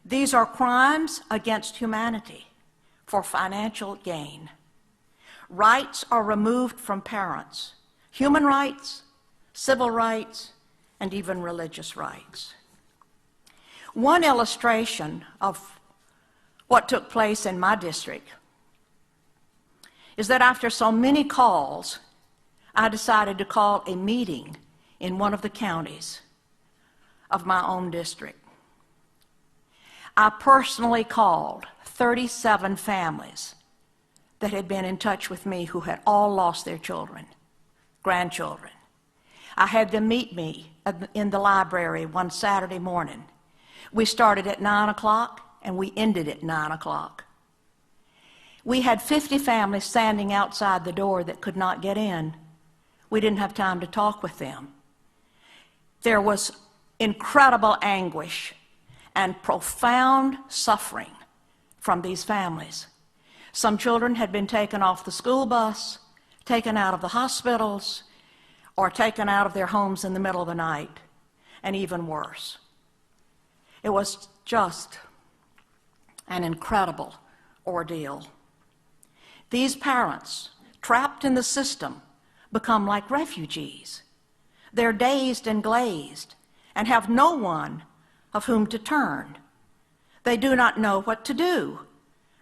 These are crimes against humanity for financial gain. Rights are removed from parents, human rights, civil rights, and even religious rights. One illustration of what took place in my district is that after so many calls, I decided to call a meeting in one of the counties of my own district. I personally called 37 families that had been in touch with me who had all lost their children, grandchildren. I had them meet me in the library one Saturday morning. We started at 9 o'clock and we ended at 9 o'clock. We had 50 families standing outside the door that could not get in. We didn't have time to talk with them. There was incredible anguish and profound suffering from these families. Some children had been taken off the school bus, taken out of the hospitals, or taken out of their homes in the middle of the night, and even worse. It was just an incredible ordeal. These parents, trapped in the system, become like refugees. They're dazed and glazed and have no one of whom to turn. They do not know what to do,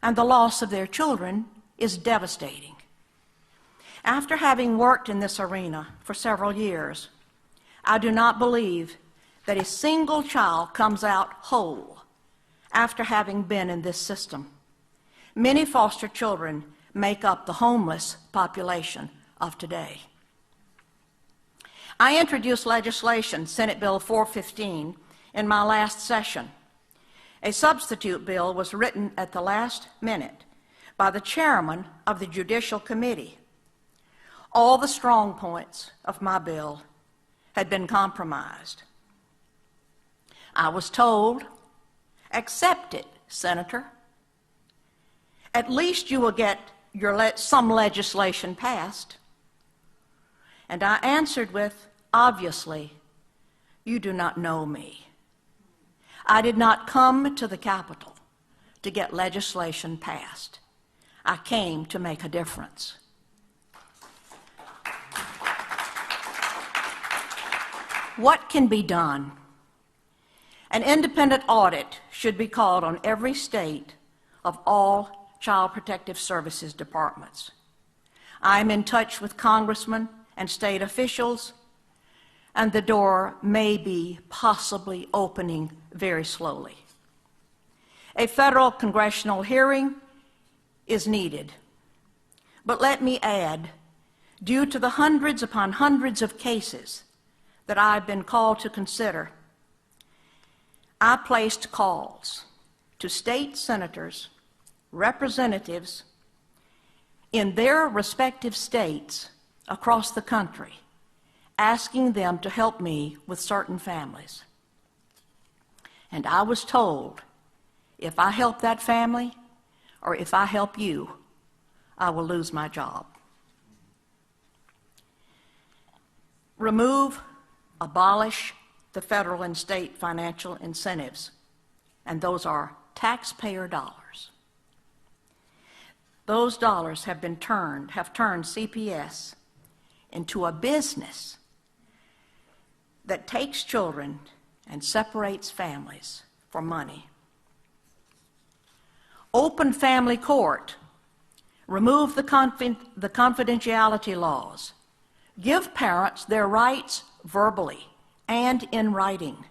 and the loss of their children is devastating. After having worked in this arena for several years, I do not believe that a single child comes out whole after having been in this system. Many foster children make up the homeless population of today. I introduced legislation, Senate Bill 415, in my last session. A substitute bill was written at the last minute by the chairman of the Judicial Committee. All the strong points of my bill had been compromised. I was told, accept it, Senator. At least you will get some legislation passed. And I answered with, obviously, you do not know me. I did not come to the Capitol to get legislation passed. I came to make a difference. What can be done? An independent audit should be called on every state of all Child Protective Services departments. I am in touch with congressmen and state officials, and the door may be possibly opening very slowly. A federal congressional hearing is needed. But let me add, due to the hundreds upon hundreds of cases that I've been called to consider, I placed calls to state senators, representatives in their respective states across the country, asking them to help me with certain families. And I was told, if I help that family, or if I help you, I will lose my job. Remove, abolish the federal and state financial incentives, and those are taxpayer dollars. Those dollars have turned CPS into a business that takes children and separates families for money. Open family court. Remove the confidentiality laws. Give parents their rights verbally and in writing.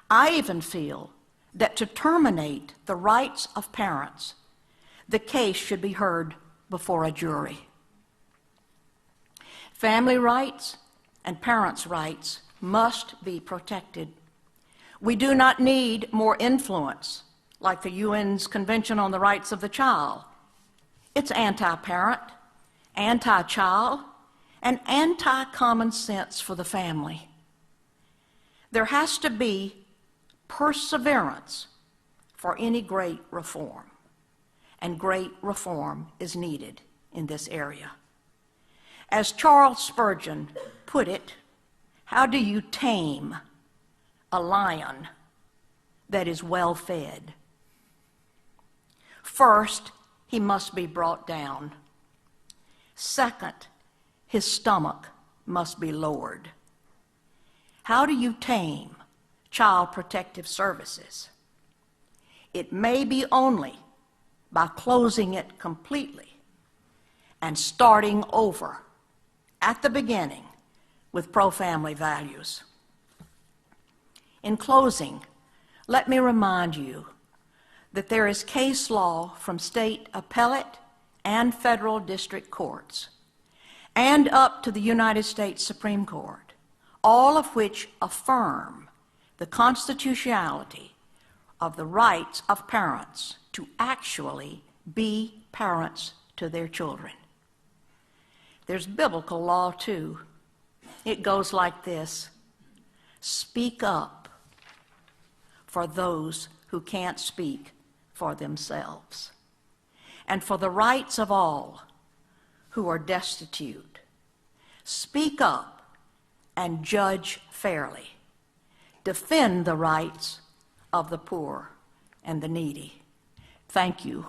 I even feel that to terminate the rights of parents, the case should be heard before a jury. Family rights and parents' rights must be protected. We do not need more influence like the UN's Convention on the Rights of the Child. It's anti-parent, anti-child, and anti-common sense for the family. There has to be perseverance for any great reform, and great reform is needed in this area. As Charles Spurgeon put it, how do you tame a lion that is well fed. First, he must be brought down. Second, his stomach must be lowered. How do you tame Child Protective Services? It may be only by closing it completely and starting over at the beginning with pro-family values. In closing, let me remind you that there is case law from state appellate and federal district courts and up to the United States Supreme Court, all of which affirm the constitutionality of the rights of parents to actually be parents to their children. There's biblical law too. It goes like this: speak up for those who can't speak for themselves, and for the rights of all who are destitute. Speak up and judge fairly. Defend the rights of the poor and the needy. Thank you.